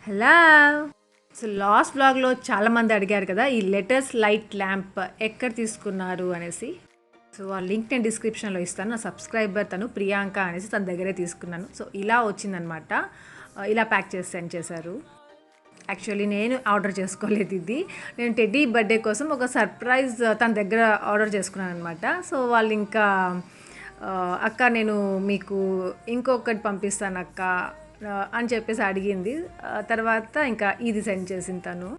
Hello. So last బ్లాగ్లో చాలామంది అడిగారు కదా ఈ లెటర్స్ లైట్ ల్యాంప్ ఎక్కడ తీసుకున్నారు అనేసి. సో ఆ లింక్ నేను డిస్క్రిప్షన్లో ఇస్తాను. నా సబ్స్క్రైబర్ తను ప్రియాంక అనేసి తన దగ్గరే తీసుకున్నాను. సో ఇలా వచ్చిందనమాట. ఇలా ప్యాక్ చేసి సెండ్ చేశారు. యాక్చువల్లీ నేను ఆర్డర్ చేసుకోలేదు ఇది. నేను టెడ్డీ బర్త్డే కోసం ఒక సర్ప్రైజ్ తన దగ్గర ఆర్డర్ చేసుకున్నాను అనమాట. సో వాళ్ళు ఇంకా అక్క నేను మీకు ఇంకొకటి పంపిస్తాను అక్క అని చెప్పేసి అడిగింది. తర్వాత ఇంకా ఇది సెండ్ చేసింది తను.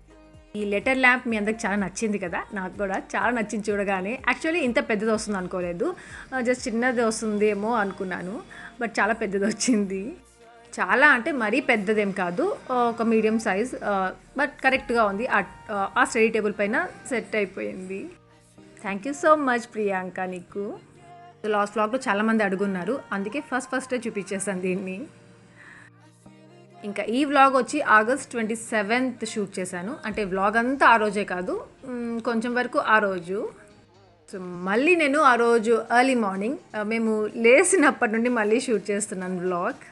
ఈ లెటర్ ల్యాంప్ మీ అందరికి చాలా నచ్చింది కదా, నాకు కూడా చాలా నచ్చింది చూడగానే. యాక్చువల్లీ ఇంత పెద్దది వస్తుంది అనుకోలేదు, జస్ట్ చిన్నది వస్తుందేమో అనుకున్నాను, బట్ చాలా పెద్దది వచ్చింది. చాలా అంటే మరీ పెద్దదేం కాదు, ఒక మీడియం సైజ్, బట్ కరెక్ట్గా ఉంది. ఆ స్టడీ టేబుల్ పైన సెట్ అయిపోయింది. Thank you so much Priyanka నీకు. లాస్ట్ వ్లాగ్లో చాలామంది అడుగున్నారు, అందుకే ఫస్టే చూపించేసాను దీన్ని. ఇంకా ఈ వ్లాగ్ వచ్చి ఆగస్ట్ 27th షూట్ చేశాను. అంటే వ్లాగ్ అంతా ఆ రోజే కాదు, కొంచెం వరకు ఆ రోజు. సో మళ్ళీ నేను ఆ రోజు ఎర్లీ మార్నింగ్ మేము లేచినప్పటి నుండి మళ్ళీ షూట్ చేస్తున్నాను వ్లాగ్.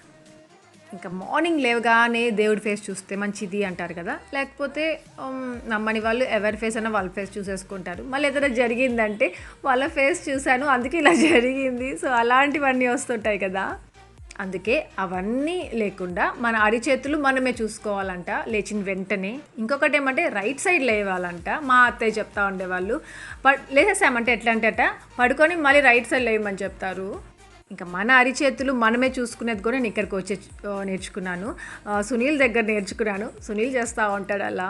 ఇంకా మార్నింగ్ లేవగానే దేవుడి ఫేస్ చూస్తే మంచిది అంటారు కదా, లేకపోతే నమ్మని వాళ్ళు ఎవరి ఫేస్ అయినా వాళ్ళ ఫేస్ చూసేసుకుంటారు. మళ్ళీ ఏదైనా జరిగిందంటే వాళ్ళ ఫేస్ చూశాను అందుకే ఇలా జరిగింది. సో అలాంటివన్నీ వస్తుంటాయి కదా, అందుకే అవన్నీ లేకుండా మన అరిచేతులు మనమే చూసుకోవాలంట లేచిన వెంటనే. ఇంకొకటి ఏమంటే రైట్ సైడ్ లేవాలంట. మా అత్తయ్య చెప్తా ఉండేవాళ్ళు. లేసేసామంటే ఎట్లా అంటే పడుకొని మళ్ళీ రైట్ సైడ్ లేవమని చెప్తారు. ఇంకా మన అరిచేతులు మనమే చూసుకునేది కూడా నేను ఇక్కడికి వచ్చి నేర్చుకున్నాను. సునీల్ దగ్గర నేర్చుకున్నాను. సునీల్ చేస్తూ ఉంటాడు అలా.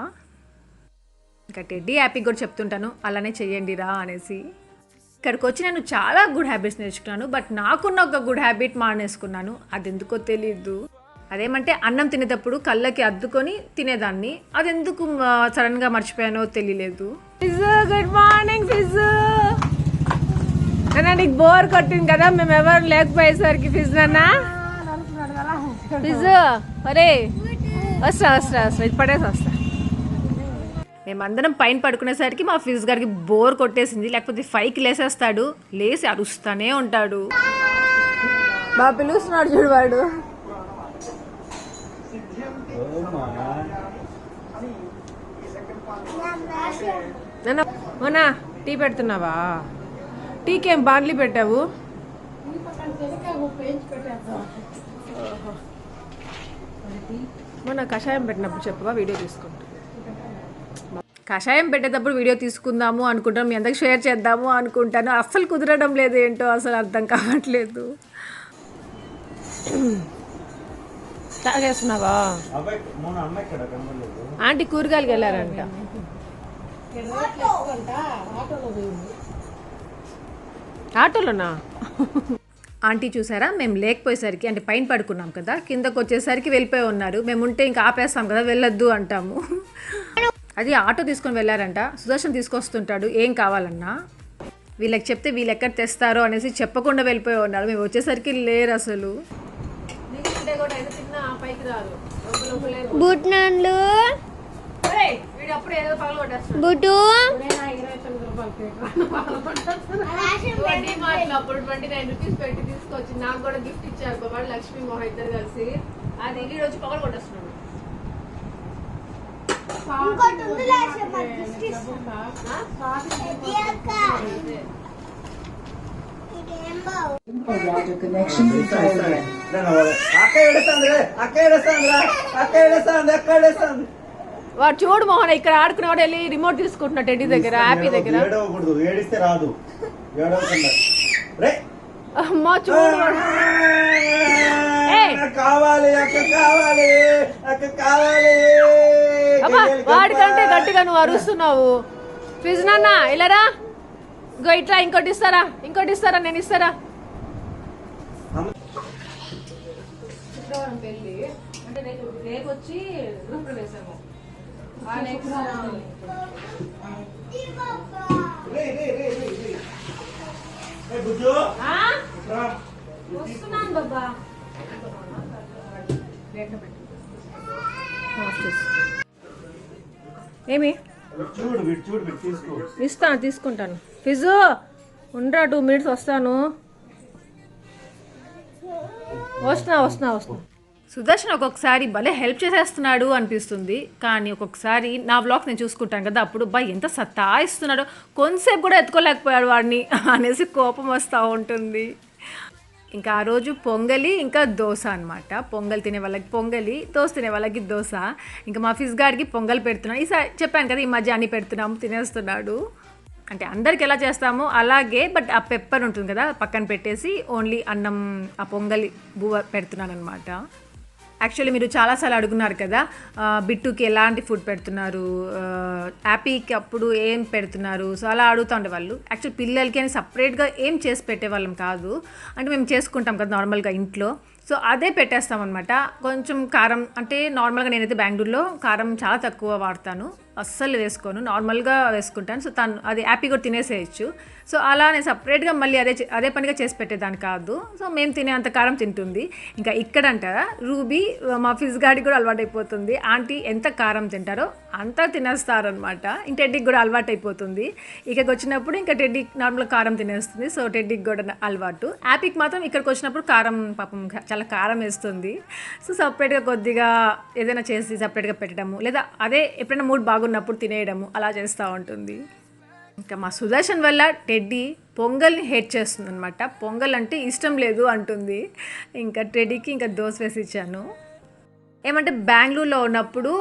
ఇంకా టెడ్డీ హ్యాపీకి కూడా చెప్తుంటాను అలానే చెయ్యండి రా అనేసి. ఇక్కడికి వచ్చి నేను చాలా గుడ్ హ్యాబిట్స్ నేర్చుకున్నాను, బట్ నాకున్న ఒక గుడ్ హ్యాబిట్ మానేసుకున్నాను. అది ఎందుకో తెలీదు. అదేమంటే అన్నం తినేటప్పుడు కళ్ళకి అద్దుకొని తినేదాన్ని. అది ఎందుకు సడన్గా మర్చిపోయానో తెలియలేదు. Good morning ఫిజు. నీకు బోర్ కొట్టింది కదా మేము ఎవరు లేకపోయేసరికి ఫిజ్ నాన్న. ఫిజు అరే వస్తా ఇది పడేసి వస్తా. మేమందరం పైన పడుకునేసరికి మా ఫిజ్ గారికి బోర్ కొట్టేసింది, లేకపోతే 5కి లేసేస్తాడు. లేసి అరుస్తూనే ఉంటాడు. బాగా పిలుస్తున్నాడు చూడు వాడు. మొన్న టీ పెడుతున్నావా? టీకి ఏం బార్లీ పెట్టావు? మొన్న కషాయం పెట్టినప్పుడు చెప్పవా, వీడియో తీసుకుంటా. కషాయం పెట్టేటప్పుడు వీడియో తీసుకుందాము అనుకుంటాను, మీ అందరికి షేర్ చేద్దాము అనుకుంటాను. అస్సలు కుదరడం లేదు, ఏంటో అసలు అర్థం కావట్లేదు. తాగేస్తున్నావా? ఆంటీ కూరగాయలకి వెళ్ళారంట. ఆటోలోనా? ఆంటీ చూసారా, మేము లేకపోయేసరికి అంటే పైన పడుకున్నాం కదా, కిందకు వచ్చేసరికి వెళ్ళిపోయి ఉన్నారు. మేము ఉంటే ఇంకా ఆపేస్తాం కదా, వెళ్ళొద్దు అంటాము. అది ఆటో తీసుకొని వెళ్ళారంట. సుదర్శన్ తీసుకొస్తుంటాడు ఏం కావాలన్నా. వీళ్ళకి చెప్తే వీళ్ళు ఎక్కడ తెస్తారో అనేసి చెప్పకుండా వెళ్ళిపోయి ఉన్నారు. మేము వచ్చేసరికి లేరు అసలు. అప్పుడు 29 రూపీస్ పెట్టి తీసుకొచ్చి నాకు కూడా గిఫ్ట్ ఇచ్చారు వాడు, లక్ష్మీ మోహన్ ఇద్దరు కలిసి. అది ఈ రోజు పగలు కొట్టేస్తున్నాడు. వాడు చూడు మోహన్ ఇక్కడ ఆడుకునేవాడు వెళ్ళి రిమోట్ తీసుకుంటున్నాడు టెడ్డీ దగ్గర, హ్యాపీ దగ్గర. అమ్మా చూడు వాడికంటే గట్టిగా నువ్వు అరుస్తున్నావు. ఫిజ్ నాన్న ఇలారా, ఇంకో ఇట్లా ఇంకోటి ఇస్తారా నేను ఇస్తారా? పెళ్ళి అంటే రేపు వచ్చి గ్రూప్ వేసాము. వస్తున్నాను బాబా. ఏమి ఇస్తాను, తీసుకుంటాను. ఫిజు ఉండరా 2 minutes వస్తాను. వస్తున్నా. సుదర్శన్ ఒక్కొక్కసారి భలే హెల్ప్ చేసేస్తున్నాడు అనిపిస్తుంది. కానీ ఒక్కొక్కసారి నా వ్లాగ్స్ నేను చూసుకుంటాను కదా, అప్పుడు ఎంత సతాయిస్తున్నాడో, కొంతసేపు కూడా ఎత్తుకోలేకపోయాడు వాడిని అనేసి కోపం వస్తూ ఉంటుంది. ఇంకా ఆ రోజు పొంగలి ఇంకా దోశ అనమాట. పొంగల్ తినే వాళ్ళకి పొంగలి, దోశ తినే వాళ్ళకి దోశ. ఇంకా మా ఫిజ్ గాడికి పొంగల్ పెడుతున్నాం. ఈసారి చెప్పాను కదా, ఈ మధ్య అన్ని పెడుతున్నాము, తినేస్తున్నాడు. అంటే అందరికి ఎలా చేస్తామో అలాగే, బట్ ఆ పెప్పర్ ఉంటుంది కదా పక్కన పెట్టేసి ఓన్లీ అన్నం ఆ పొంగలి బువ్వ పెడుతున్నాను అనమాట. యాక్చువల్లీ మీరు చాలాసార్లు అడుగున్నారు కదా, బిట్టుకి ఎలాంటి ఫుడ్ పెడుతున్నారు, హ్యాపీకి అప్పుడు ఏం పెడుతున్నారు. సో అలా అడుగుతూ ఉండేవాళ్ళు. యాక్చువల్లీ పిల్లలకి అని సపరేట్గా ఏం చేసి పెట్టేవాళ్ళం కాదు. అంటే మేము చేసుకుంటాం కదా నార్మల్గా ఇంట్లో, సో అదే పెట్టేస్తామన్నమాట. కొంచెం కారం అంటే నార్మల్గా నేనైతే బెంగళూరులో కారం చాలా తక్కువ వాడతాను, అస్సలు వేసుకోను, నార్మల్గా వేసుకుంటాను. సో తను అది హ్యాపీ కూడా తినేసేయచ్చు. సో అలా నేను సపరేట్గా మళ్ళీ అదే పనిగా చేసి పెట్టేదాన్ని కాదు. సో మేము తినే అంత కారం తింటుంది. ఇంకా ఇక్కడంట రూబీ మా ఫిజ్ గాడికి కూడా అలవాటు అయిపోతుంది. ఆంటీ ఎంత కారం తింటారో అంతా తినేస్తారనమాట. ఇంక టెడ్డీకి కూడా అలవాటు అయిపోతుంది. ఇక్కడికి వచ్చినప్పుడు ఇంకా టెడ్డీ నార్మల్గా కారం తినేస్తుంది. సో టెడ్డీకి కూడా అలవాటు. హ్యాపీకి మాత్రం ఇక్కడికి వచ్చినప్పుడు కారం పాపం చాలా కారం వేస్తుంది. సో సపరేట్గా కొద్దిగా ఏదైనా చేసి సపరేట్గా పెట్టడము, లేదా అదే ఎప్పుడైనా మూడ్ బాగున్నప్పుడు తినేయడము అలా చేస్తూ ఉంటుంది. ఇంకా మా సుదర్శన్ వల్ల టెడ్డీ పొంగల్ని హేట్ చేస్తుంది అనమాట. పొంగల్ అంటే ఇష్టం లేదు అంటుంది. ఇంకా టెడ్డీకి ఇంకా దోశ వేసి ఇచ్చాను. ఏమంటే బెంగళూరులో ఉన్నప్పుడు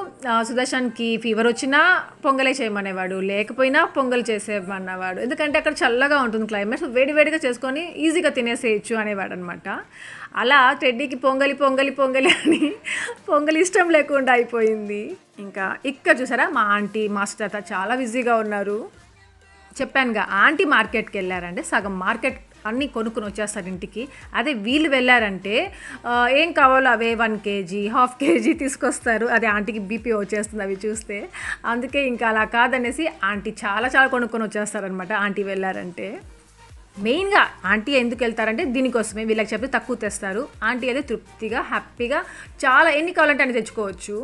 సుదర్శన్కి ఫీవర్ వచ్చినా పొంగలే చేయమనేవాడు, లేకపోయినా పొంగల్ చేసేమన్నవాడు. ఎందుకంటే అక్కడ చల్లగా ఉంటుంది క్లైమేట్, సో వేడివేడిగా చేసుకొని ఈజీగా తినేసేయచ్చు అనేవాడు అనమాట. అలా టెడ్డీకి పొంగలి పొంగలి పొంగలి అని పొంగలి ఇష్టం లేకుండా అయిపోయింది. ఇంకా ఇక్కడ చూసారా మా ఆంటీ మాస్టర్ తాత చాలా బిజీగా ఉన్నారు. చెప్పానుగా ఆంటీ మార్కెట్కి వెళ్ళారంటే సగం మార్కెట్ అన్నీ కొనుక్కొని వచ్చేస్తారు ఇంటికి. అదే వీళ్ళు వెళ్ళారంటే ఏం కావాలో అవే 1 kg 1/2 kg తీసుకొస్తారు. అదే ఆంటీకి బీపీ వచ్చేస్తుంది అవి చూస్తే. అందుకే ఇంకా అలా కాదనేసి ఆంటీ చాలా చాలా కొనుక్కొని వచ్చేస్తారనమాట ఆంటీ వెళ్ళారంటే. మెయిన్గా ఆంటీ ఎందుకు వెళ్తారంటే దీనికోసమే, వీళ్ళకి చెప్పి తక్కువ తెస్తారు. ఆంటీ అయితే తృప్తిగా హ్యాపీగా చాలా ఎన్ని కావాలంటే అన్ని తెచ్చుకోవచ్చు.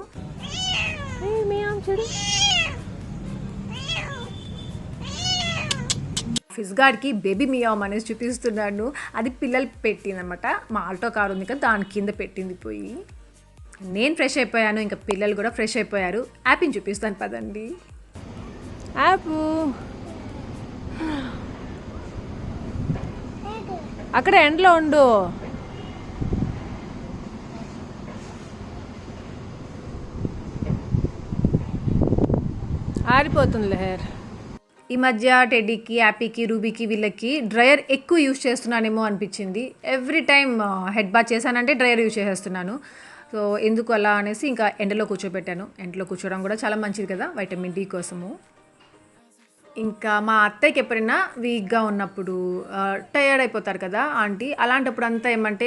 ఫిజ్ గార్డ్కి బేబీ మియామ్ అనేసి చూపిస్తున్నాను. అది పిల్లలు పెట్టిందనమాట. మా ఆల్టో కార్ ఉంది కదా దాని కింద పెట్టింది పోయి. నేను ఫ్రెష్ అయిపోయాను, ఇంకా పిల్లలు కూడా ఫ్రెష్ అయిపోయారు. యాపీని చూపిస్తాను పదండి. యాపు అక్కడ ఎండలో ఉండు. ఆరిపోతుంది హెయిర్. ఈ మధ్య టెడ్డీకి, హ్యాపీకి, రూబీకి వీళ్ళకి డ్రయర్ ఎక్కువ యూజ్ చేస్తున్నానేమో అనిపించింది. ఎవ్రీ టైం హెడ్ బాత్ చేశానంటే డ్రయర్ యూజ్ చేసేస్తున్నాను. సో ఎందుకు అలా అనేసి ఇంకా ఎండలో కూర్చోబెట్టాను. ఎండలో కూర్చోవడం కూడా చాలా మంచిది కదా వైటమిన్ డి కోసము. ఇంకా మా అత్తయ్యకి ఎప్పుడైనా వీక్గా ఉన్నప్పుడు టయర్డ్ అయిపోతారు కదా ఆంటీ, అలాంటప్పుడు అంతా ఏమంటే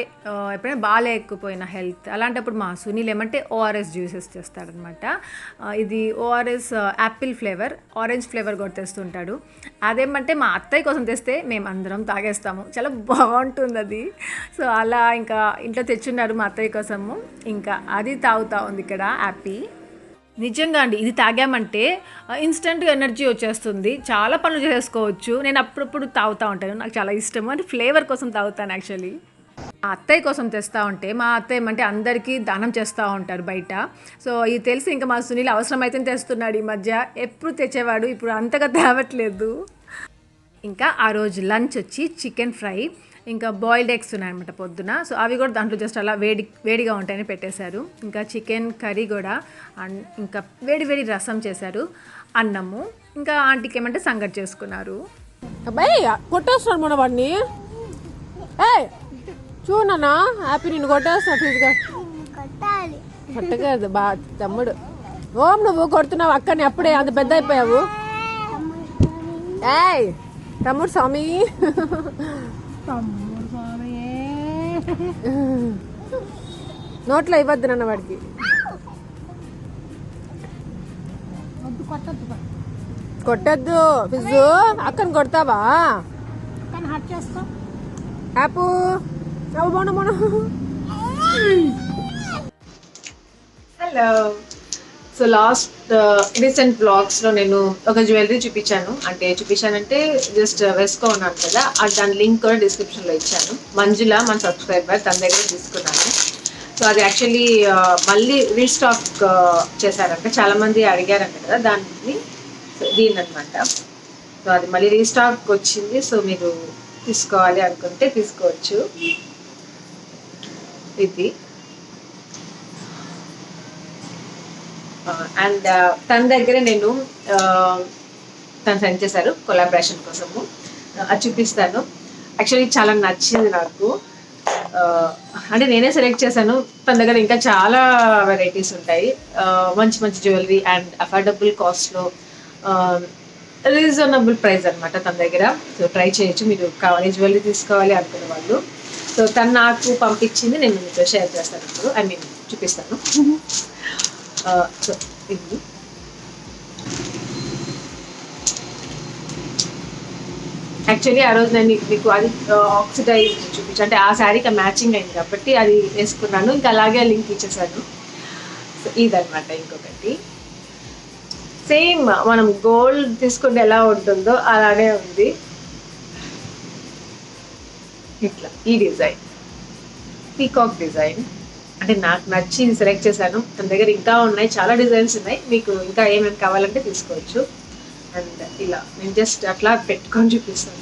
ఎప్పుడైనా బాగాలేకపోయిన హెల్త్ అలాంటప్పుడు మా సునీల్ ఏమంటే ఓఆర్ఎస్ జ్యూసెస్ చేస్తాడనమాట. ఇది ORS apple flavour, orange flavour కూడా తెస్తుంటాడు. అదేమంటే మా అత్తయ్య కోసం తెస్తే మేము అందరం తాగేస్తాము, చాలా బాగుంటుంది అది. సో అలా ఇంకా ఇంట్లో తెచ్చున్నారు మా అత్తయ్య కోసము. ఇంకా అది తాగుతూ ఉంది ఇక్కడ హ్యాపీ. నిజంగా అండి, ఇది తాగామంటే ఇన్స్టెంట్గా ఎనర్జీ వచ్చేస్తుంది, చాలా పనులు చేసుకోవచ్చు. నేను అప్పుడప్పుడు తాగుతూ ఉంటాను, నాకు చాలా ఇష్టము. అంటే ఫ్లేవర్ కోసం తాగుతాను యాక్చువల్లీ. మా అత్తయ్య కోసం తెస్తూ ఉంటే మా అత్తయ్య అంటే అందరికీ దానం చేస్తూ ఉంటారు బయట. సో ఇది తెలిసి ఇంకా మా సునీల్ అవసరమైతే తెస్తున్నాడు. ఈ మధ్య ఎప్పుడు తెచ్చేవాడు, ఇప్పుడు అంతగా తేవట్లేదు. ఇంకా ఆ రోజు లంచ్ వచ్చి చికెన్ ఫ్రై, ఇంకా బాయిల్డ్ ఎగ్స్ ఉన్నాయన్నమాట పొద్దున. సో అవి కూడా దాంట్లో జస్ట్ అలా వేడిగా ఉంటాయని పెట్టేశారు. ఇంకా చికెన్ కర్రీ కూడా, ఇంకా వేడి రసం చేశారు, అన్నము. ఇంకా ఆంటీకి ఏమంటే సంగటి చేసుకున్నారు. అబ్బాయి కొట్టేస్తాను మన వాడిని. చూడనా హ్యాపీ నిన్ను కొట్టేస్తా ఫీజుగా. కొట్టగదు బా తమ్ముడు. ఓం నువ్వు కొడుతున్నావు అక్కని, అప్పుడే అంత పెద్ద అయిపోయావు. ఏయ్ తమ్ముడు స్వామి, నోట్లో ఇవ్వద్దు నన్న వాడికి. కొట్టద్దు ఫిజు, అక్కని కొడతావా? యాపు హలో. సో లాస్ట్ రీసెంట్ బ్లాగ్స్లో నేను ఒక జ్యువెలరీ చూపించానంటే జస్ట్ వేసుకో ఉన్నాను కదా, దాని లింక్ కూడా డిస్క్రిప్షన్లో ఇచ్చాను. మంజుల మన సబ్స్క్రైబర్, తన దగ్గర తీసుకున్నాను. సో అది యాక్చువల్లీ మళ్ళీ రీస్టాక్ చేశారంట, చాలామంది అడిగారంట కదా దాన్ని. సో దీని అనమాట. సో అది మళ్ళీ రీస్టాక్ వచ్చింది. సో మీరు తీసుకోవాలి అనుకుంటే తీసుకోవచ్చు. ఇది అండ్ తన దగ్గర నేను తను సెండ్ చేశారు కొలాబరేషన్ కోసము, అది చూపిస్తాను. యాక్చువల్లీ చాలా నచ్చింది నాకు. అంటే నేనే సెలెక్ట్ చేశాను. తన దగ్గర ఇంకా చాలా వెరైటీస్ ఉంటాయి, మంచి మంచి జ్యువెలరీ అండ్ అఫోర్డబుల్ కాస్ట్లో, రీజనబుల్ ప్రైస్ అనమాట తన దగ్గర. సో ట్రై చేయొచ్చు మీరు కావాలి జ్యువెలరీ తీసుకోవాలి అనుకునే వాళ్ళు. సో తను నాకు పంపించింది, నేను మీతో షేర్ చేస్తాను ఇప్పుడు, ఐ మీన్ చూపిస్తాను. సో ఇది యాక్చువల్లీ ఆ రోజు నేను మీకు అది ఆక్సిడైజ్ చూపించాను, అంటే ఆ శారీకి మ్యాచింగ్ అయింది కాబట్టి అది వేసుకున్నాను. ఇంకా అలాగే లింక్ ఇచ్చేసాను. సో ఇదనమాట. ఇంకొకటి సేమ్ మనం గోల్డ్ తీసుకుంటే ఎలా ఉంటుందో అలానే ఉంది. ఇట్లా ఈ డిజైన్ పీకాక్ డిజైన్, అంటే నాకు నచ్చి సెలెక్ట్ చేశాను. తన దగ్గర ఇంకా ఉన్నాయి, చాలా డిజైన్స్ ఉన్నాయి, మీకు ఇంకా ఏమేమి కావాలంటే తీసుకోవచ్చు. అండ్ ఇలా నేను జస్ట్ అట్లా పెట్టుకొని చూపిస్తాను.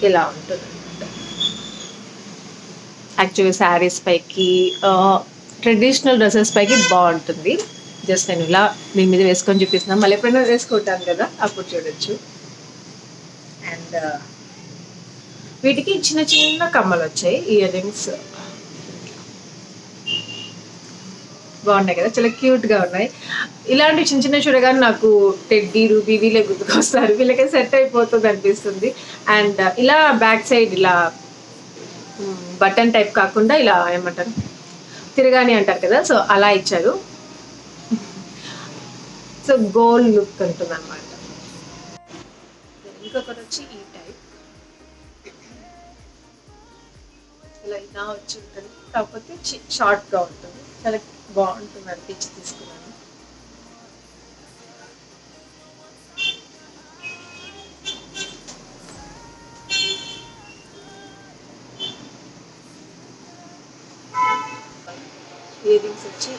ఇలా ఉంటుంది యాక్చువల్లీ శారీస్ పైకి, ట్రెడిషనల్ డ్రెస్సెస్ పైకి బాగుంటుంది. జస్ట్ నేను ఇలా మీ మీద వేసుకొని చూపిస్తున్నాను, మళ్ళీ ఎప్పుడైనా వేసుకుంటాను కదా అప్పుడు చూడొచ్చు. అండ్ వీటికి చిన్న చిన్న కమ్మలు వచ్చాయి, ఇయర్ రింగ్స్ బాగున్నాయి కదా, చాలా క్యూట్గా ఉన్నాయి. ఇలాంటి చిన్న చిన్న చూడగానే నాకు టెడ్డీ, రూబీ వీళ్ళే గుర్తుకొస్తారు, వీళ్ళకే సెట్ అయిపోతుంది అనిపిస్తుంది. అండ్ ఇలా బ్యాక్ సైడ్ ఇలా బటన్ టైప్ కాకుండా ఇలా ఏమంటారు తిరగాని అంటారు కదా, సో అలా ఇచ్చారు. సో గోల్డ్ లుక్ ఉంటుంది అనమాట. ఇంకొకటి వచ్చి ఈ టైప్ ఇలా ఇలా వచ్చి ఉంటుంది, కాకపోతే షార్ట్గా ఉంటుంది, చాలా బాగుంటుంది అనిపించి తీసుకున్నాను. ఇయర్ రింగ్స్ వచ్చి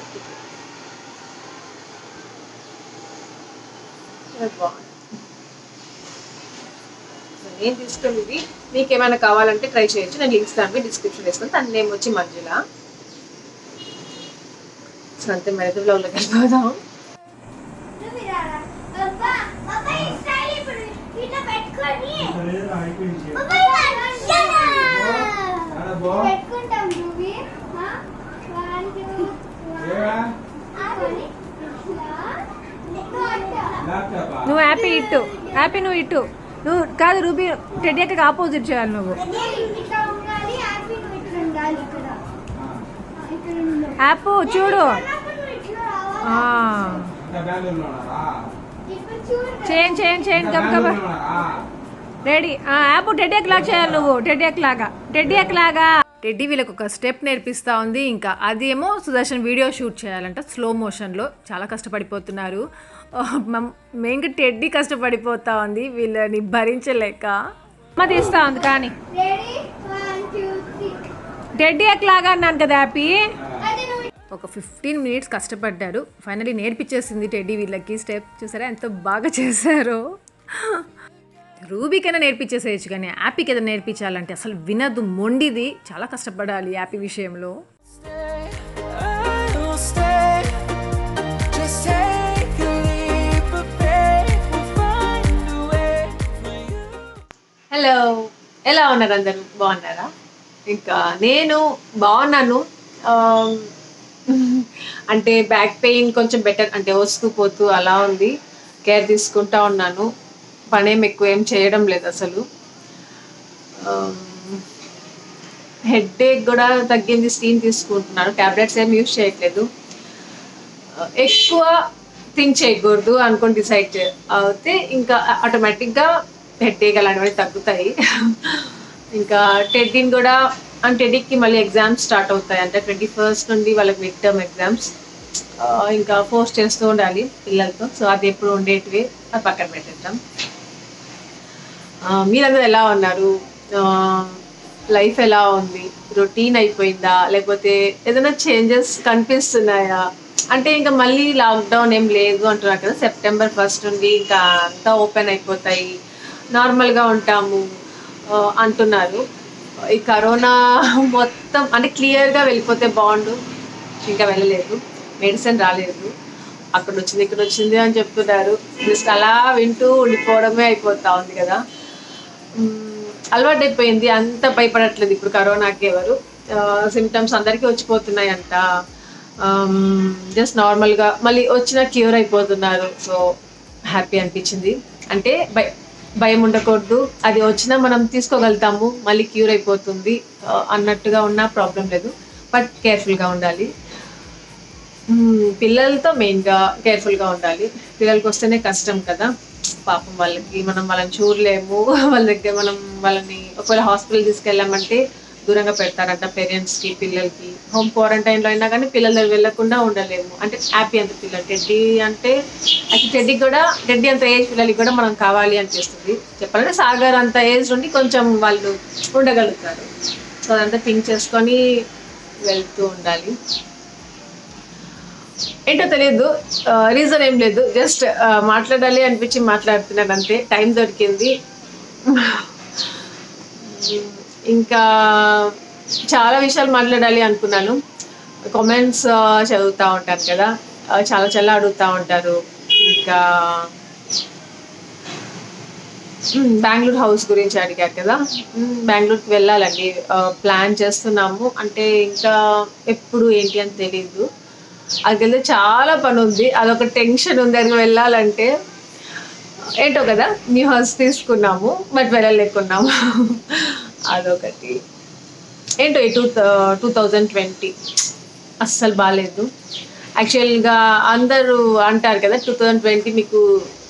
బాగుంది. నేను తీసుకునేది మీకు ఏమైనా కావాలంటే ట్రై చేయొచ్చు, నేను లింక్స్ దాని డిస్క్రిప్షన్ వేసుకుని. తన నేమ్ వచ్చి మంజుల. సో అంతే, మరి బ్లాగ్లోకి వెళ్ళిపోదాం. నువ్వు హ్యాపీ ఇట్టు, హ్యాపీ నువ్వు ఇట్టు, నువ్వు కాదు రూబీ టెడ్డీ అక్కకి ఆపోజిట్ చేయాలి నువ్వు. యాప్ చూడు, చేయండి చేయండి చేయండి గబగబ రెడీ. యాప్ టెడ్డీ అక్ లాగా చేయాలి నువ్వు, టెడ్డీ అక్ లాగా, టెడ్డీ అక్ లాగా. టెడ్డీ వీళ్ళకి ఒక స్టెప్ నేర్పిస్తూ ఉంది. ఇంకా అది ఏమో సుదర్శన్ వీడియో షూట్ చేయాలంట స్లో మోషన్లో, చాలా కష్టపడిపోతున్నారు. మెయిన్గా టెడ్డీ కష్టపడిపోతా ఉంది వీళ్ళని భరించలేక. అమ్మ తీస్తా ఉంది కానీ టెడ్డీ అక్ లాగా అన్నాను కదా హ్యాపీ. ఒక 15 minutes కష్టపడ్డారు, ఫైనలీ నేర్పించేసింది టెడ్డీ వీళ్ళకి. స్టెప్ చూసారా ఎంత బాగా చేశారో. రూబీకైనా నేర్పించేసేయచ్చు, కానీ యాపీకి ఏదైనా నేర్పించాలంటే అసలు వినదు, మొండిది, చాలా కష్టపడాలి యాపీ విషయంలో. హలో, ఎలా ఉన్నారు అందరూ? బాగున్నారా? ఇంకా నేను బాగున్నాను. అంటే బ్యాక్ పెయిన్ కొంచెం బెటర్, అంటే వస్తూ పోతూ అలా ఉంది, కేర్ తీసుకుంటా ఉన్నాను. పనేం ఎక్కువ ఏం చేయడం లేదు అసలు. హెడేక్ కూడా తగ్గింది, స్టీమ్ తీసుకుంటున్నాను, ట్యాబ్లెట్స్ ఏం యూజ్ చేయట్లేదు. ఎక్కువ థింక్ చేయకూడదు అనుకొని డిసైడ్ అవుతే ఇంకా ఆటోమేటిక్గా హెడేక్ అలాంటివి తగ్గుతాయి. ఇంకా టెడ్డీని కూడా, అండ్ టెడ్డీకి మళ్ళీ ఎగ్జామ్స్ స్టార్ట్ అవుతాయి అంటే 21st నుండి వాళ్ళకి మిడ్ టర్మ్ ఎగ్జామ్స్. ఇంకా ఫోర్స్ చేస్తూ ఉండాలి పిల్లలతో, సో అది ఎప్పుడు ఉండేటివి అది పక్కన పెట్టేద్దాం. మీరందరూ ఎలా ఉన్నారు? లైఫ్ ఎలా ఉంది? రొటీన్ అయిపోయిందా? లేకపోతే ఏదైనా చేంజెస్ కనిపిస్తున్నాయా? అంటే ఇంకా మళ్ళీ లాక్డౌన్ ఏం లేదు అంటున్నారు కదా, సెప్టెంబర్ 1 నుండి ఇంకా అంతా ఓపెన్ అయిపోతాయి, నార్మల్గా ఉంటాము అంటున్నారు. ఈ కరోనా మొత్తం అంటే క్లియర్గా వెళ్ళిపోతే బాగుండు. ఇంకా వెళ్ళలేదు, మెడిసిన్ రాలేదు, అక్కడ వచ్చింది ఇక్కడ వచ్చింది అని చెప్తున్నారు. జస్ట్ అలా వింటూ ఉండిపోవడమే అయిపోతా ఉంది కదా. అలవాటు అయిపోయింది, అంత భయపడట్లేదు ఇప్పుడు కరోనాకి ఎవరు. సిమ్టమ్స్ అందరికీ వచ్చిపోతున్నాయి అంట. జస్ట్ నార్మల్గా మళ్ళీ వచ్చిన క్యూర్ అయిపోతున్నారు. సో హ్యాపీ అనిపించింది. అంటే భయం ఉండకూడదు, అది వచ్చినా మనం తీసుకోగలుగుతాము, మళ్ళీ క్యూర్ అయిపోతుంది అన్నట్టుగా ఉన్న ప్రాబ్లం లేదు. బట్ కేర్ఫుల్గా ఉండాలి. పిల్లలతో మెయిన్గా కేర్ఫుల్గా ఉండాలి. పిల్లలకి వస్తేనే కష్టం కదా పాపం, వాళ్ళని చూడలేము. వాళ్ళ దగ్గర వాళ్ళని ఒకవేళ హాస్పిటల్ తీసుకెళ్ళామంటే దూరంగా పెడతారంట పేరెంట్స్కి, పిల్లలకి. హోమ్ క్వారంటైన్లో అయినా కానీ పిల్లల దగ్గర వెళ్ళకుండా ఉండలేము. అంటే హ్యాపీ అంత పిల్లలు. టెడ్డీ అంత ఏజ్ పిల్లలకి కూడా మనం కావాలి అనిపిస్తుంది. చెప్పాలంటే సాగర్ అంత ఏజ్ నుండి కొంచెం వాళ్ళు ఉండగలుగుతారు. సో అదంతా థింక్ చేసుకొని వెళ్తూ ఉండాలి. ఏంటో తెలియదు, రీజన్ ఏం లేదు, జస్ట్ మాట్లాడాలి అనిపించి మాట్లాడుతున్నాను అంతే. టైం దొరికింది. ఇంకా చాలా విషయాలు మాట్లాడాలి అనుకున్నాను. కామెంట్స్ చదువుతూ ఉంటాను కదా, చాలా చాలా అడుగుతూ ఉంటారు. ఇంకా బెంగళూరు హౌస్ గురించి అడిగారు కదా. బెంగళూరుకి వెళ్ళాలండి, ప్లాన్ చేస్తున్నాము. అంటే ఇంకా ఎప్పుడు ఏంటి అని తెలీదు. అక్కడికి వెళ్తే చాలా పని ఉంది, అదొక టెన్షన్ ఉంది. అది వెళ్ళాలంటే ఏంటో కదా, న్యూ హౌస్ తీసుకున్నాము బట్ వెళ్ళలేకున్నాము. అదొకటి. ఏంటో ఈ 2020 అస్సలు బాగాలేదు. యాక్చువల్గా అందరూ అంటారు కదా 2020 మీకు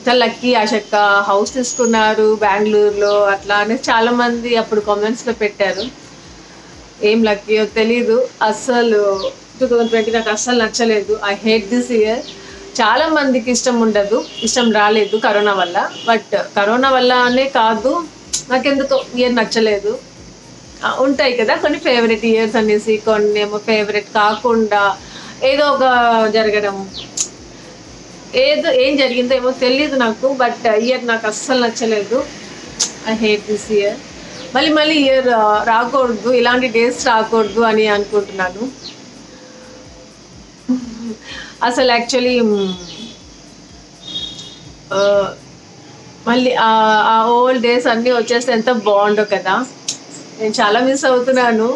చాలా లక్కీ ఆశక్క, హౌస్ తీసుకున్నారు బెంగళూరులో అట్లా అని చాలామంది అప్పుడు కామెంట్స్లో పెట్టారు. ఏం లక్కీయో తెలీదు. అస్సలు 2020 నాకు అస్సలు నచ్చలేదు. I hate this year. చాలా మందికి ఇష్టం రాలేదు కరోనా వల్ల. బట్ కరోనా వల్ల అనే కాదు, నాకెందుకో ఇయర్ నచ్చలేదు. ఉంటాయి కదా కొన్ని ఫేవరెట్ ఇయర్స్ అనేసి, కొన్ని ఏమో ఫేవరెట్ కాకుండా ఏదో ఒక జరగడం, ఏం జరిగిందో ఏమో తెలియదు నాకు. బట్ ఇయర్ నాకు అస్సలు నచ్చలేదు. I hate this year. మళ్ళీ ఇయర్ రాకూడదు, ఇలాంటి డేస్ రాకూడదు అని అనుకుంటున్నాను. అసలు యాక్చువల్లీ మళ్ళీ ఆ ఓల్డ్ డేస్ అన్నీ వచ్చేస్తే ఎంత బాగుండో కదా. నేను చాలా మిస్ అవుతున్నాను,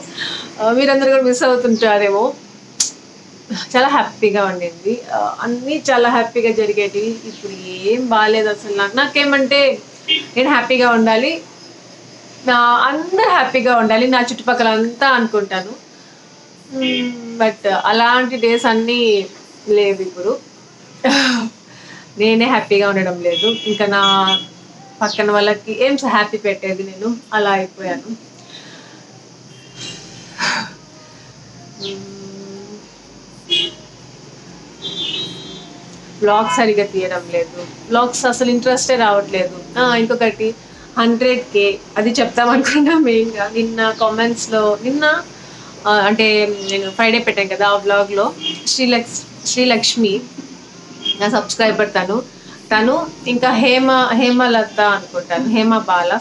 మీరందరూ కూడా మిస్ అవుతుంటారేమో. చాలా హ్యాపీగా ఉండింది, అన్నీ చాలా హ్యాపీగా జరిగేవి. ఇప్పుడు ఏం బాగాలేదు అసలు. నాకేమంటే నేను హ్యాపీగా ఉండాలి, అందరూ హ్యాపీగా ఉండాలి, నా చుట్టుపక్కల అంతా అనుకుంటాను. బట్ అలాంటి డేస్ అన్నీ లేవు ఇప్పుడు. నేనే హ్యాపీగా ఉండడం లేదు, ఇంకా నా పక్కన వాళ్ళకి ఏం హ్యాపీ పెట్టేది నేను, అలా అయిపోయాను. బ్లాగ్స్ సరిగా తీయడం లేదు, బ్లాగ్స్ అసలు ఇంట్రెస్టే రావట్లేదు. ఇంకొకటి 100K అది చెప్తామనుకున్నా మెయిన్గా. నిన్న కామెంట్స్లో అంటే నేను ఫ్రైడే పెట్టాను కదా ఆ బ్లాగ్లో, శ్రీలక్ష్మి నా సబ్స్క్రైబర్, తను ఇంకా హేమలత అనుకుంటాను, హేమబాల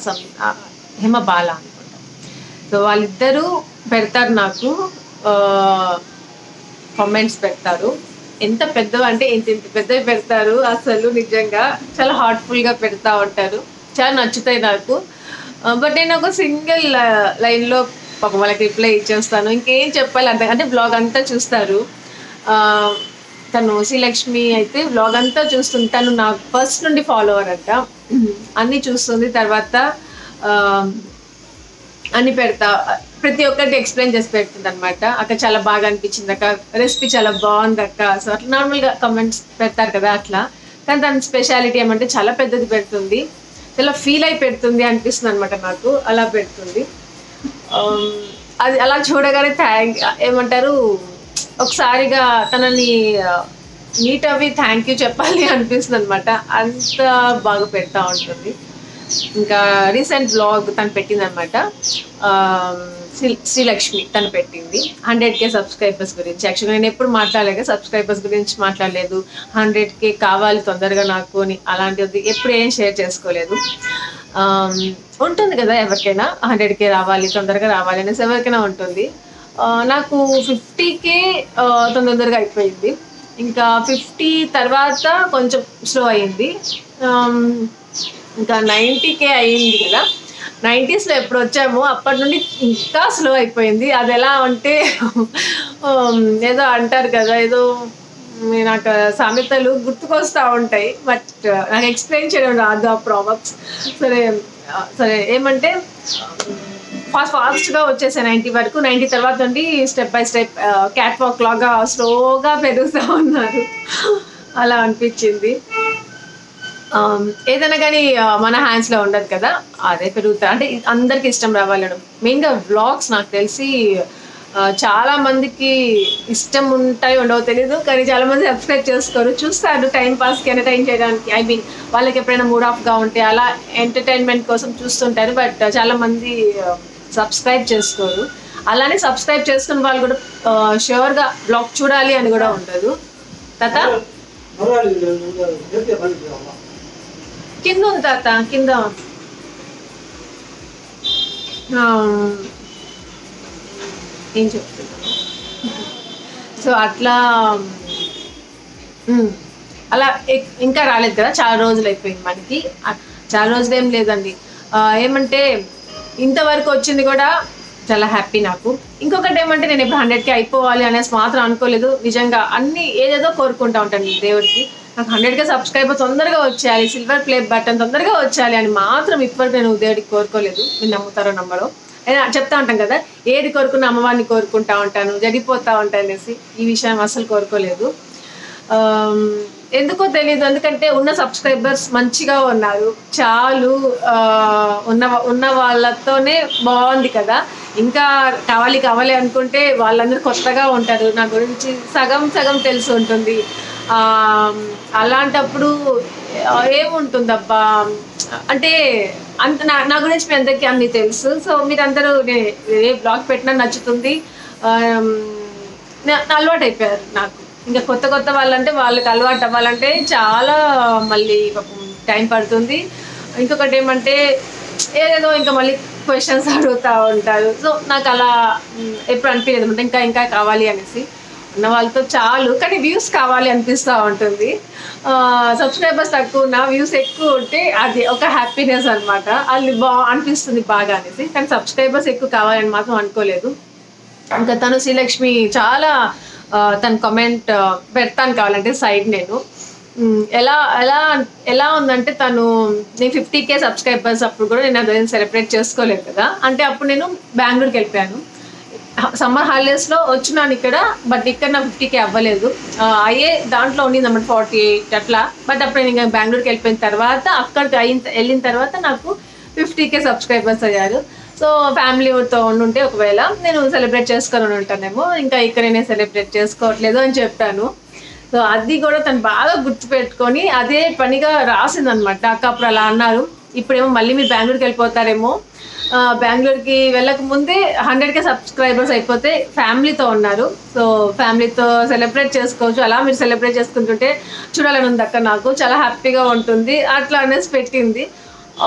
అనుకుంటాను. సో వాళ్ళిద్దరూ పెడతారు నాకు కామెంట్స్ పెడతారు. ఎంత పెద్దవి అంటే ఇంత పెద్దవి పెడతారు, అసలు నిజంగా చాలా హార్ట్ఫుల్గా పెడతా ఉంటారు, చాలా నచ్చుతాయి నాకు. బట్ నేను ఒక సింగిల్ లైన్లో పాపం వాళ్ళకి రిప్లై ఇచ్చేస్తాను, ఇంకేం చెప్పాలి అంత. అంటే బ్లాగ్ అంతా చూస్తారు. తను శ్రీలక్ష్మి అయితే బ్లాగ్ అంతా చూస్తుంది. తను నా ఫస్ట్ నుండి ఫాలోవర్ అంట, అన్నీ చూస్తుంది. తర్వాత అన్ని పెడతా, ప్రతి ఒక్కటి ఎక్స్ప్లెయిన్ చేసి పెడుతుంది అనమాట. అక్క చాలా బాగా అనిపించింది అక్క, రెసిపీ చాలా బాగుంది అక్క. సో అట్లా నార్మల్గా కమెంట్స్ పెడతారు కదా అట్లా. కానీ దాని స్పెషాలిటీ ఏమంటే చాలా పెద్దది పెడుతుంది, చాలా ఫీల్ అయి పెడుతుంది అనిపిస్తుంది అనమాట నాకు, అలా పెడుతుంది. అది అలా చూడగానే ఏమంటారు, ఒకసారిగా తనని మీట్ అవి థ్యాంక్ యూ చెప్పాలి అనిపిస్తుంది అనమాట, అంత బాగా పెడతా ఉంటుంది. ఇంకా రీసెంట్ బ్లాగ్ తను పెట్టిందనమాట. శ్రీలక్ష్మి తను పెట్టింది 100K సబ్స్క్రైబర్స్ గురించి. యాక్చువల్గా నేను ఎప్పుడు మాట్లాడలేదు, సబ్స్క్రైబర్స్ గురించి మాట్లాడలేదు, 100K కావాలి తొందరగా నాకు అని అలాంటిది ఎప్పుడు ఏం షేర్ చేసుకోలేదు. ఉంటుంది కదా ఎవరికైనా 100K రావాలి తొందరగా రావాలి అనేసి ఎవరికైనా ఉంటుంది. నాకు 50K తొందరగా అయిపోయింది. ఇంకా 50 తర్వాత కొంచెం స్లో అయింది. ఇంకా 90K అయింది కదా. 90s ఎప్పుడు వచ్చామో అప్పటి నుండి ఇంకా స్లో అయిపోయింది. అది ఎలా అంటే ఏదో అంటారు కదా, ఏదో నాకు సామెతలు గుర్తుకొస్తూ ఉంటాయి, బట్ నాకు ఎక్స్ప్లెయిన్ చేయడం రాదు ఆ ప్రాబ్లమ్స్. సరే సరే ఏమంటే ఫాస్ట్గా వచ్చేసా 90 వరకు. 90 తర్వాత నుండి step by step cat walk లాగా స్లోగా పెరుగుతూ ఉన్నారు. అలా అనిపించింది. ఏదైనా కానీ మన హ్యాండ్స్లో ఉండదు కదా, అదే పెరుగుతా అంటే అందరికి ఇష్టం రావాలను. మెయిన్గా వ్లాగ్స్ నాకు తెలిసి చాలా మందికి ఇష్టం ఉంటాయి ఉండవో తెలీదు, కానీ చాలా మంది సబ్స్క్రైబ్ చేసుకోరు. చూస్తారు టైం పాస్కి, ఎంటర్టైన్ చేయడానికి, ఐ మీన్ వాళ్ళకి ఎప్పుడైనా మూడ్ ఆఫ్గా ఉంటే అలా ఎంటర్టైన్మెంట్ కోసం చూస్తుంటారు. బట్ చాలా మంది సబ్స్క్రైబ్ చేసుకోరు. అలానే సబ్స్క్రైబ్ చేసుకున్న వాళ్ళు కూడా ష్యూర్గా బ్లాగ్ చూడాలి అని కూడా ఉండదు. తాత కింద ఉంది, తాత కింద. ఏం చెప్తున్నాను. సో అట్లా అలా ఇంకా రాలేదు కదా, చాలా రోజులు అయిపోయింది మనకి. చాలా రోజులు ఏం లేదండి. ఏమంటే ఇంతవరకు వచ్చింది కూడా చాలా హ్యాపీ నాకు. ఇంకొకటి ఏమంటే నేను ఇప్పుడు 100K అయిపోవాలి అనేసి మాత్రం అనుకోలేదు. నిజంగా అన్ని ఏదేదో కోరుకుంటా ఉంటాను దేవుడికి. నాకు 100K సబ్స్క్రైబర్ తొందరగా వచ్చేయాలి, సిల్వర్ ప్లే బటన్ తొందరగా వచ్చేయాలి అని మాత్రం ఇప్పటివరకు నేను దేవుడికి కోరుకోలేదు. మీరు నమ్ముతారో నమ్మరో, చెప్తా ఉంటాం కదా, ఏది కోరుకున్న అమ్మవారిని కోరుకుంటా ఉంటాను, జరిగిపోతా ఉంటాను అనేసి. ఈ విషయం అసలు కోరుకోలేదు. ఎందుకో తెలియదు, ఎందుకంటే ఉన్న సబ్స్క్రైబర్స్ మంచిగా ఉన్నారు చాలు. ఉన్న వాళ్ళతోనే బాగుంది కదా. ఇంకా కావాలి అనుకుంటే వాళ్ళందరూ కొత్తగా ఉంటారు, నా గురించి సగం తెలిసి ఉంటుంది. అలాంటప్పుడు ఏముంటుందబ్బా అంటే అంత నా గురించి మీ అందరికీ అన్నీ తెలుసు. సో మీరందరూ ఏ బ్లాగ్ పెట్టినా నచ్చుతుంది. అలవాటు అయిపోయారు నాకు. ఇంకా కొత్త వాళ్ళంటే వాళ్ళకి అలవాటు అవ్వాలంటే చాలా మళ్ళీ టైం పడుతుంది. ఇంకొకటి ఏమంటే ఏదేదో ఇంకా మళ్ళీ క్వశ్చన్స్ అడుగుతూ ఉంటారు. సో నాకు అలా ఎప్పుడు అనిపించదు అంటే ఇంకా కావాలి అనేసి. ఉన్న వాళ్ళతో చాలు, కానీ వ్యూస్ కావాలి అనిపిస్తూ ఉంటుంది. సబ్స్క్రైబర్స్ తక్కువ ఉన్న వ్యూస్ ఎక్కువ ఉంటే అది ఒక హ్యాపీనెస్ అనమాట. అది అనిపిస్తుంది బాగా అనేసి. కానీ సబ్స్క్రైబర్స్ ఎక్కువ కావాలని మాత్రం అనుకోలేదు. ఇంకా తను శ్రీలక్ష్మి చాలా తను కామెంట్ పెడతాను కావాలంటే సైడ్. నేను ఎలా ఉందంటే నేను 50K సబ్స్క్రైబర్స్ అప్పుడు కూడా నేను అదేం సెలబ్రేట్ చేసుకోలేదు కదా. అంటే అప్పుడు నేను బెంగళూరుకి వెళ్ళిపోయాను. సమ్మర్ హాలిడేస్లో వచ్చినాను ఇక్కడ, బట్ ఇక్కడ నాకు 50K అవ్వలేదు. అయ్యే దాంట్లో ఉండింది అన్నమాట 48 అట్లా. బట్ అప్పుడు నేను ఇంకా బెంగళూరుకి వెళ్ళిపోయిన తర్వాత అక్కడికి వెళ్ళిన తర్వాత నాకు 50K సబ్స్క్రైబర్స్ అయ్యారు. సో ఫ్యామిలీతో ఉండుంటే ఒకవేళ నేను సెలబ్రేట్ చేసుకొని ఉంటానేమో, ఇంకా ఇక్కడ నేను సెలబ్రేట్ చేసుకోవట్లేదు అని చెప్పాను. సో అది కూడా తను బాగా గుర్తుపెట్టుకొని అదే పనిగా రాసిందనమాట. అక్క అప్పుడు అలా అన్నారు, ఇప్పుడేమో మళ్ళీ మీరు బెంగళూరుకి వెళ్ళిపోతారేమో, బెంగళూరుకి వెళ్ళక ముందే 100K సబ్స్క్రైబర్స్ అయిపోతే ఫ్యామిలీతో ఉన్నారు, సో ఫ్యామిలీతో సెలబ్రేట్ చేసుకోవచ్చు. అలా మీరు సెలబ్రేట్ చేసుకుంటుంటే చూడాలని ఉంది అక్క, నాకు చాలా హ్యాపీగా ఉంటుంది అట్లా అనేసి పెట్టింది.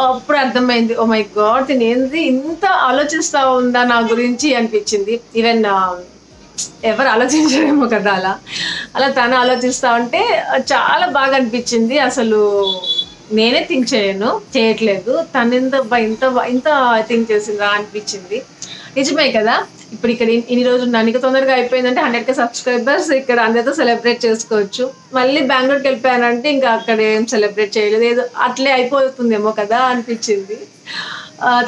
అప్పుడు అర్థమైంది, ఓ మై గాడ్ తినేది ఇంత ఆలోచిస్తూ ఉందా నా గురించి అనిపించింది. ఈవెన్ ఎవరు ఆలోచించడేమో కదా, అలా తను ఆలోచిస్తూ ఉంటే చాలా బాగా అనిపించింది. అసలు నేనే థింక్ చేయట్లేదు, తను ఇంత థింక్ చేసిందా అనిపించింది. నిజమే కదా, ఇప్పుడు ఇక్కడ ఇన్ని రోజులు నన్ను తొందరగా అయిపోయిందంటే 100K సబ్స్క్రైబర్స్ ఇక్కడ అందరితో సెలబ్రేట్ చేసుకోవచ్చు. మళ్ళీ బెంగళూరుకి వెళ్ళిపోయానంటే ఇంకా అక్కడ ఏం సెలబ్రేట్ చేయలేదు, ఏదో అట్లే అయిపోతుందేమో కదా అనిపించింది.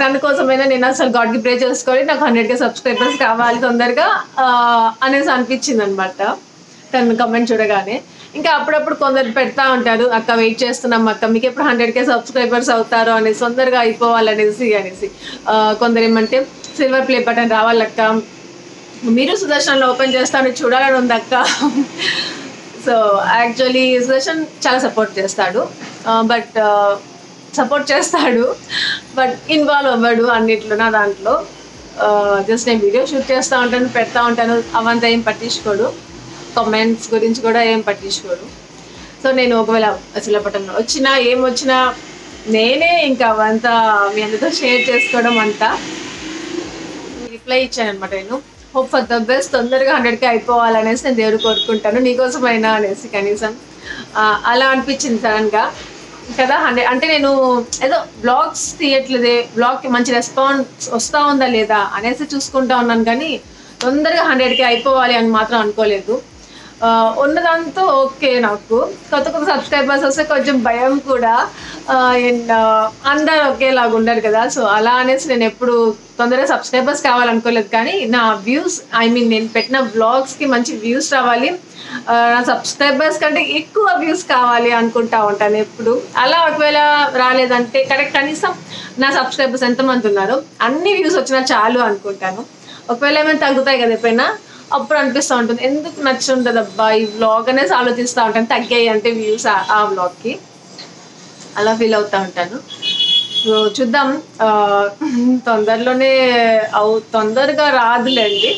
తన కోసమైనా నేను అసలు గాడ్కి ప్రే చేసుకోవాలి, నాకు 100K సబ్స్క్రైబర్స్ కావాలి తొందరగా అనేసి అనిపించింది అనమాట తను కమెంట్ చూడగానే. ఇంకా అప్పుడప్పుడు కొందరు పెడతా ఉంటారు, అక్క వెయిట్ చేస్తున్నాం అక్క, మీకు ఎప్పుడు 100K సబ్స్క్రైబర్స్ అవుతారో అనేసి, తొందరగా అయిపోవాలనేసి కొందరు ఏమంటే సిల్వర్ ప్లే బటన్ రావాలక్క, మీరు సుదర్శన్లో ఓపెన్ చేస్తాను చూడాలని ఉంది అక్క. సో యాక్చువల్లీ సుదర్శన్ చాలా సపోర్ట్ చేస్తాడు, బట్ సపోర్ట్ చేస్తాడు, బట్ ఇన్వాల్వ్ అవ్వడు అన్నిట్లో నా దాంట్లో. జస్ట్ నేను వీడియో షూట్ చేస్తూ ఉంటాను, పెడతా ఉంటాను, అవంతా ఏం పట్టించుకోడు. కామెంట్స్ గురించి కూడా ఏం పట్టించుకోడు. సో నేను ఒకవేళ చిలపటంలో వచ్చినా ఏమొచ్చినా నేనే ఇంకా అవంతా మీ అందరితో షేర్ చేసుకోవడం అంతా. రిప్లై ఇచ్చాను అనమాట నేను. హోప్ ఫర్ ద బెస్ట్, తొందరగా 100K అయిపోవాలనేసి నేను దేవుడు కోరుకుంటాను, నీకోసమైనా అనేసి. కనీసం అలా అనిపించింది సడన్గా కదా. అంటే నేను ఏదో బ్లాగ్స్ తీయట్లేదే, బ్లాగ్కి మంచి రెస్పాన్స్ వస్తూ ఉందా లేదా అనేసి చూసుకుంటా ఉన్నాను, కానీ తొందరగా 100K అయిపోవాలి అని మాత్రం అనుకోలేదు. ఉన్నదంతా ఓకే. నాకు కొత్త సబ్స్క్రైబర్స్ వస్తే కొంచెం భయం కూడా. అండ్ అందరు ఒకేలాగా ఉండరు కదా, సో అలా అనేసి నేను ఎప్పుడు తొందరగా సబ్స్క్రైబర్స్ కావాలనుకోలేదు. కానీ నా వ్యూస్, నేను పెట్టిన వ్లాగ్స్కి మంచి వ్యూస్ రావాలి, నా సబ్స్క్రైబర్స్ కంటే ఎక్కువ వ్యూస్ కావాలి అనుకుంటా ఉంటాను ఎప్పుడు. అలా ఒకవేళ రాలేదంటే కనీసం నా సబ్స్క్రైబర్స్ ఎంతమంది ఉన్నారో అన్ని వ్యూస్ వచ్చినా చాలు అనుకుంటాను. ఒకవేళ ఏమైనా తగ్గుతాయి కదా ఎప్పుడైనా, అప్పుడు అనిపిస్తూ ఉంటుంది ఎందుకు నచ్చుంటుంది అబ్బా ఈ వ్లాగ్ అనేసి ఆలోచిస్తూ ఉంటాను, తగ్గాయి అంటే వ్యూస్ ఆ వ్లాగ్కి. అలా ఫీల్ అవుతూ ఉంటాను. సో చూద్దాం, తొందరలోనే తొందరగా రాదులేండి.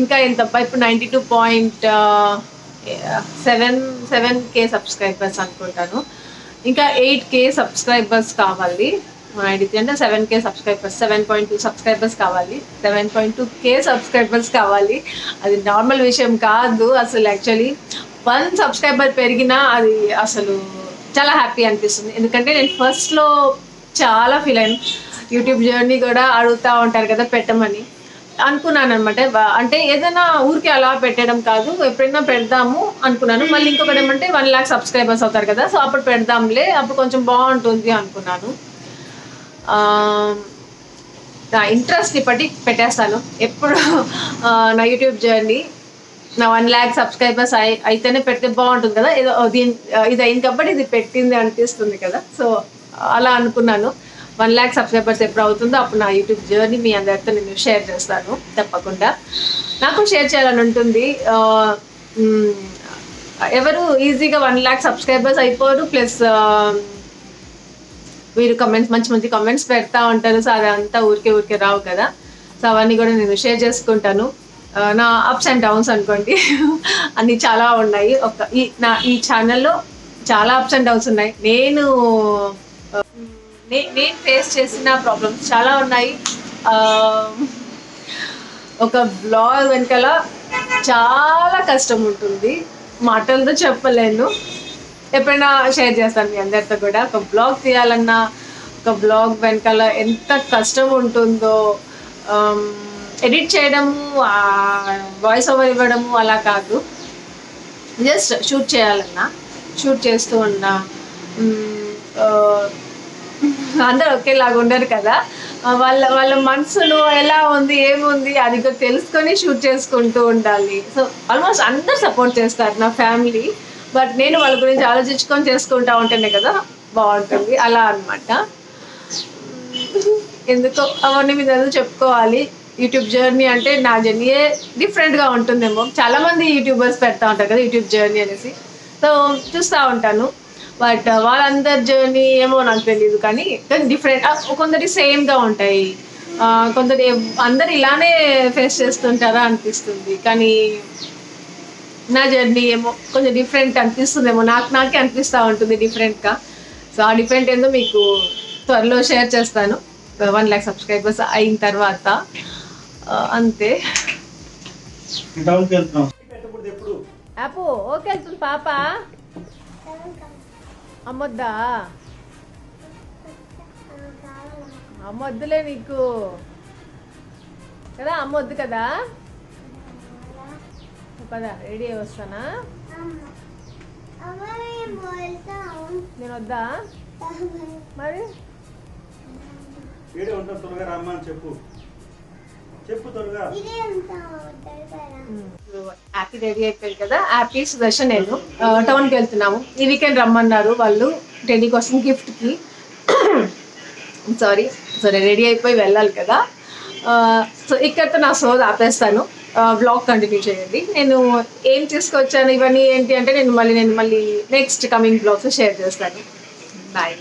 ఇంకా ఎంతబ్బా ఇప్పుడు 92.7K సబ్స్క్రైబర్స్ అనుకుంటాను. ఇంకా 8K సబ్స్క్రైబర్స్ కావాలి. ఐడితే అంటే 7K సబ్స్క్రైబర్స్, 7.2 సబ్స్క్రైబర్స్ కావాలి, 7.2K సబ్స్క్రైబర్స్ కావాలి. అది నార్మల్ విషయం కాదు అసలు. యాక్చువల్లీ 1 సబ్స్క్రైబర్ పెరిగినా అది అసలు చాలా హ్యాపీ అనిపిస్తుంది. ఎందుకంటే నేను ఫస్ట్లో చాలా ఫీల్ అయ్యాను. యూట్యూబ్ జర్నీ కూడా అడుగుతూ ఉంటారు కదా పెట్టమని అనుకున్నాను అనమాట. అంటే ఏదైనా ఊరికి అలా పెట్టడం కాదు, ఎప్పుడైనా పెడదాము అనుకున్నాను. మళ్ళీ ఇంకొకటి ఏమంటే 1 lakh సబ్స్క్రైబర్స్ అవుతారు కదా, సో అప్పుడు పెడదాంలే, అప్పుడు కొంచెం బాగుంటుంది అనుకున్నాను. నా ఇంట్రెస్ట్ని బట్టి పెట్టేస్తాను ఎప్పుడు. నా యూట్యూబ్ జర్నీ నా 1 lakh సబ్స్క్రైబర్స్ అయితేనే పెడితే బాగుంటుంది కదా, ఏదో ఇది అయింది కాబట్టి ఇది పెట్టింది అనిపిస్తుంది కదా. సో అలా అనుకున్నాను. 1 lakh సబ్స్క్రైబర్స్ ఎప్పుడు అవుతుందో అప్పుడు నా యూట్యూబ్ జర్నీ మీ అందరితో నేను షేర్ చేస్తాను తప్పకుండా. నాకు షేర్ చేయాలని ఉంటుంది. ఎవరు ఈజీగా 1 lakh సబ్స్క్రైబర్స్ అయిపోరు, ప్లస్ మీరు మంచి మంచి కామెంట్స్ పెడతా ఉంటారు. సో అదంతా ఊరికే రావు కదా. సో అవన్నీ కూడా నేను షేర్ చేసుకుంటాను. నా అప్స్ అండ్ డౌన్స్ అనుకోండి అన్నీ చాలా ఉన్నాయి. ఈ ఛానల్లో చాలా అప్స్ అండ్ డౌన్స్ ఉన్నాయి. నేను ఫేస్ చేసిన ప్రాబ్లమ్స్ చాలా ఉన్నాయి. ఒక బ్లాగ్ వెనకాల చాలా కష్టం ఉంటుంది, మాటలతో చెప్పలేను. ఎప్పుడైనా షేర్ చేస్తాను మీ అందరితో కూడా. ఒక బ్లాగ్ తీయాలన్నా, ఒక బ్లాగ్ వెనకాల ఎంత కష్టం ఉంటుందో, ఎడిట్ చేయడము, వాయిస్ ఓవర్ ఇవ్వడము అలా కాదు, జస్ట్ షూట్ చేయాలన్నా షూట్ చేస్తూ ఉన్నా. అందరూ ఒకేలాగా ఉండరు కదా, వాళ్ళ మనసులో ఎలా ఉంది ఏముంది అది తెలుసుకొని షూట్ చేసుకుంటూ ఉండాలి. సో ఆల్మోస్ట్ అందరు సపోర్ట్ చేస్తారు నా ఫ్యామిలీ, బట్ నేను వాళ్ళ గురించి ఆలోచించుకొని చేసుకుంటా ఉంటేనే కదా బాగుంటుంది. అలా అనమాట. ఎందుకో అవన్నీ మీద చెప్పుకోవాలి. యూట్యూబ్ జర్నీ అంటే నా జర్నీయే డిఫరెంట్గా ఉంటుందేమో. చాలామంది యూట్యూబర్స్ పెడతా ఉంటారు కదా యూట్యూబ్ జర్నీ అనేసి, సో చూస్తూ ఉంటాను. బట్ వాళ్ళందరి జర్నీ ఏమో నాకు తెలియదు, కానీ డిఫరెంట్. కొందరి సేమ్గా ఉంటాయి, అందరు ఇలానే ఫేస్ చేస్తుంటారా అనిపిస్తుంది. కానీ నా జర్నీ ఏమో కొంచెం డిఫరెంట్ అనిపిస్తుందేమో, నాకే అనిపిస్తూ ఉంటుంది డిఫరెంట్గా. సో ఆ డిఫరెంట్ ఏందో మీకు త్వరలో షేర్ చేస్తాను 1 lakh సబ్స్క్రైబర్స్ అయిన తర్వాత. అంతే. అప్పు ఓకే వెళ్తుంది పాప. అమ్మొద్దా? అమ్మొద్దులే నీకు కదా, అమ్మొద్దు కదా. పదా రెడీ అయ్యి వస్తానా? నేను వద్దా మరి? త్వరగా రమ్మని చెప్పు త్వరగా. హ్యాపీ రెడీ అయిపోయింది కదా. హ్యాపీ సుదర్శన్ నేను టౌన్కి వెళ్తున్నాము. ఈ వీకెండ్ రమ్మన్నారు వాళ్ళు టెడ్డీ కోసం గిఫ్ట్కి. సారీ రెడీ అయిపోయి వెళ్ళాలి కదా. సో ఇక్కడితో నా సోది ఆపేస్తాను. వ్లాగ్ కంటిన్యూ చేయండి. నేను ఏం తీసుకొచ్చాను ఇవన్నీ ఏంటి అంటే నేను మళ్ళీ నెక్స్ట్ కమింగ్ వ్లాగ్స్ షేర్ చేస్తాను. బాయ్.